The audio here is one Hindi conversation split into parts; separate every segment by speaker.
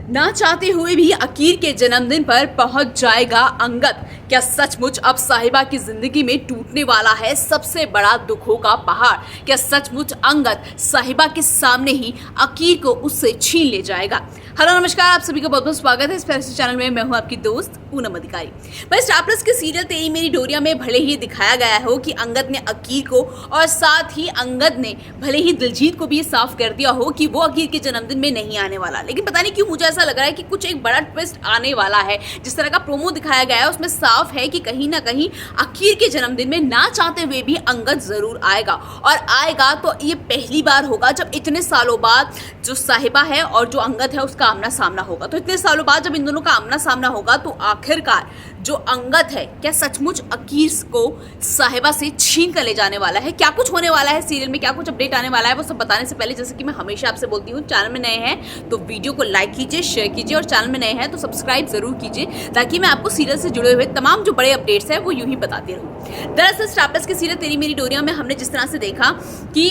Speaker 1: ना चाहते हुए भी अकीर के जन्मदिन पर पहुंच जाएगा अंगद। क्या सचमुच अब साहिबा की जिंदगी में टूटने वाला है सबसे बड़ा दुखों का पहाड़? क्या सचमुच अंगद साहिबा के सामने ही अकीर को उससे छीन ले जाएगा? हेलो नमस्कार, आप सभी का बहुत बहुत स्वागत है इस फैशन चैनल में। मैं हूं आपकी दोस्त पूनम अधिकारी। भाई स्टार प्लस के सीरियल तेरी मेरी डोरिया में भले ही दिखाया गया हो कि अंगद ने अकीर को और साथ ही अंगद ने भले ही दिलजीत को भी ये साफ कर दिया हो कि वो अकीर के जन्मदिन में नहीं आने वाला, लेकिन पता नहीं क्यों मुझे ऐसा लग रहा है कि कुछ एक बड़ा ट्विस्ट आने वाला है। जिस तरह का प्रोमो दिखाया गया है उसमें साफ है कि कहीं ना कहीं अकीर के जन्मदिन में ना चाहते हुए भी अंगद जरूर आएगा, और आएगा तो ये पहली बार होगा जब इतने सालों बाद जो साहिबा है और जो अंगद है उसका आमना सामना होगा। तो इतने सालों बाद जब इन दोनों का आमना सामना होगा तो आखिरकार जो अंगद है क्या सचमुच अकीर को साहिबा से छीन कर ले जाने वाला है? क्या कुछ होने वाला है सीरियल में, क्या कुछ अपडेट आने वाला है, वो सब बताने से पहले जैसे कि मैं हमेशा आपसे बोलती हूँ, चैनल में नए हैं तो वीडियो को लाइक कीजिए, शेयर कीजिए, और चैनल में नए हैं तो सब्सक्राइब जरूर कीजिए ताकि मैं आपको सीरियल से जुड़े हुए तमाम जो बड़े अपडेट्स हैं वो यूं ही बताती रहूँ। दरअसल स्टार प्लस के सीरियल तेरी मेरी डोरिया में हमने जिस तरह से देखा कि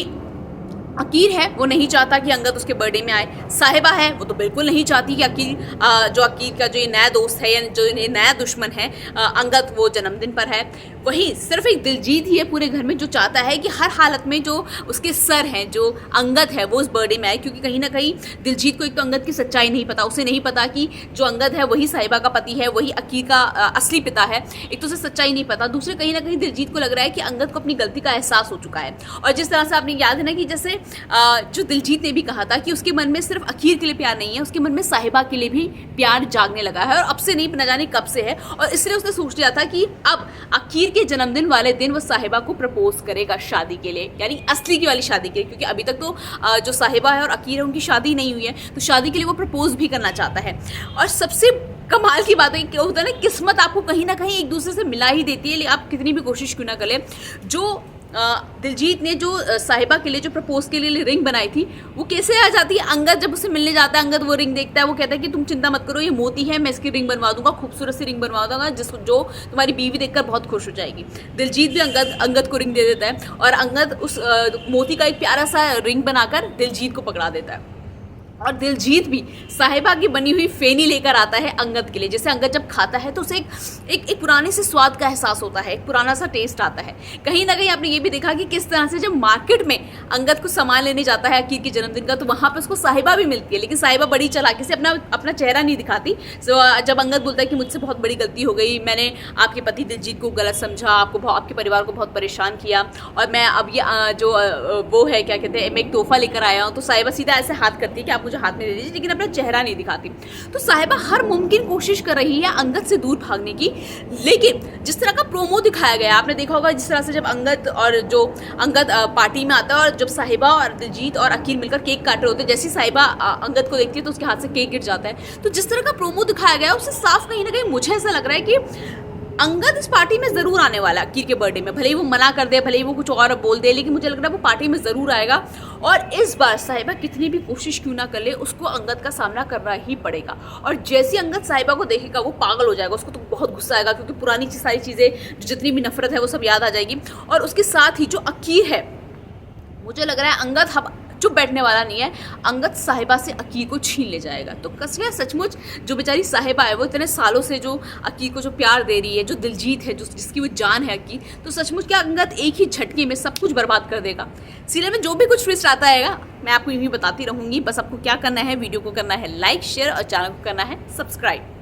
Speaker 1: अकीर है वो नहीं चाहता कि अंगद उसके बर्थडे में आए, साहिबा है वो तो बिल्कुल नहीं चाहती कि अकीर का जो ये नया दोस्त है या जो ये नया दुश्मन है अंगद वो जन्मदिन पर है। वही सिर्फ एक दिलजीत ही है पूरे घर में जो चाहता है कि हर हालत में जो उसके सर हैं जो अंगद है वो उस बर्थडे में आए, क्योंकि कहीं ना कहीं दिलजीत को एक तो अंगद की सच्चाई नहीं पता, उसे नहीं पता कि जो अंगद है वही साहिबा का पति है, वही अकीर का असली पिता है। एक तो उसे सच्चाई नहीं पता, दूसरे कहीं ना कहीं दिलजीत को लग रहा है कि अंगद को अपनी गलती का एहसास हो चुका है। और जिस तरह से आपने याद है ना कि जैसे जो दिलजीत ने भी कहा था कि उसके मन में सिर्फ अकीर के लिए प्यार नहीं है, उसके मन में साहिबा के लिए भी प्यार जागने लगा है, और अब से नहीं न जाने कब से है। और इसलिए उसने सोच लिया था कि अब अकीर के जन्मदिन वाले दिन वो साहिबा को प्रपोज करेगा शादी के लिए, यानी असली की वाली शादी के लिए, क्योंकि अभी तक तो जो साहिबा है और अकीर है उनकी शादी नहीं हुई है, तो शादी के लिए वो प्रपोज भी करना चाहता है। और सबसे कमाल की बात है क्या होता है ना, किस्मत आपको कहीं ना कहीं एक दूसरे से मिला ही देती है, आप कितनी भी कोशिश क्यों ना करें। जो दिलजीत ने जो साहिबा के लिए जो प्रपोज के लिए रिंग बनाई थी वो कैसे आ जाती है? अंगद जब उसे मिलने जाता है, अंगद वो रिंग देखता है, वो कहता है कि तुम चिंता मत करो, ये मोती है, मैं इसकी रिंग बनवा दूंगा, खूबसूरत सी रिंग बनवा दूंगा जो तुम्हारी बीवी देखकर बहुत खुश हो जाएगी। दिलजीत भी अंगद को रिंग दे देता है, और अंगद उस मोती का एक प्यारा सा रिंग बनाकर दिलजीत को पकड़ा देता है। और दिलजीत भी साहिबा की बनी हुई फेनी लेकर आता है अंगद के लिए। जैसे अंगद जब खाता है तो उसे एक पुराने से स्वाद का एहसास होता है, एक पुराना सा टेस्ट आता है। कहीं ना कहीं आपने ये भी देखा कि किस तरह से जब मार्केट में अंगद को सामान लेने जाता है अकीर के जन्मदिन का, तो वहाँ पर उसको साहिबा भी मिलती है, लेकिन साहिबा बड़ी चालाकी से अपना चेहरा नहीं दिखाती। जब अंगद बोलता है कि मुझसे बहुत बड़ी गलती हो गई, मैंने आपके पति दिलजीत को गलत समझा, आपके परिवार को बहुत परेशान किया, और मैं अब ये जो वो है क्या कहते हैं, मैं एक तोहफा लेकर आया हूँ, तो साहिबा सीधा ऐसे हाथ करती है कि आप मुझे हाथ में दे दीजिए, लेकिन अपना चेहरा नहीं दिखाती। तो साहिबा हर मुमकिन कोशिश कर रही है अंगद से दूर भागने की, लेकिन जिस तरह का प्रोमो दिखाया गया आपने देखा होगा, जिस तरह से जब अंगद पार्टी में आता है और जब साहिबा और दिलजीत और अकीर मिलकर केक काट रहे होते हैं, जैसी साहिबा अंगद को देखती है तो उसके हाथ से केक गिर जाता है। तो जिस तरह का प्रोमो दिखाया गया उससे साफ कहीं ना कहीं मुझे ऐसा लग रहा है कि अंगद इस पार्टी में जरूर आने वाला है अकीर के बर्थडे में। भले ही वो मना कर दे, भले ही वो कुछ और बोल दे, लेकिन मुझे लग रहा है वो पार्टी में जरूर आएगा। और इस बार साहिबा कितनी भी कोशिश क्यों ना कर ले, उसको अंगद का सामना करना ही पड़ेगा। और जैसे अंगद साहिबा को देखेगा वो पागल हो जाएगा, उसको तो बहुत गुस्सा आएगा, क्योंकि पुरानी सारी चीज़ें जितनी भी नफरत है वो सब याद आ जाएगी। और उसके साथ ही जो अकीर है, मुझे लग रहा है अंगद चुप बैठने वाला नहीं है, अंगद साहिबा से अकीर को छीन ले जाएगा। तो कसया सचमुच जो बेचारी साहिबा है वो इतने सालों से जो अकीर को जो प्यार दे रही है, जो दिलजीत है, जिसकी वो जान है अकीर, तो सचमुच क्या अंगद एक ही झटके में सब कुछ बर्बाद कर देगा? सीरियल में जो भी कुछ ट्विस्ट आता है मैं आपको यूं ही बताती रहूंगी। बस आपको क्या करना है, वीडियो को करना है लाइक, शेयर, और चैनल को करना है सब्सक्राइब।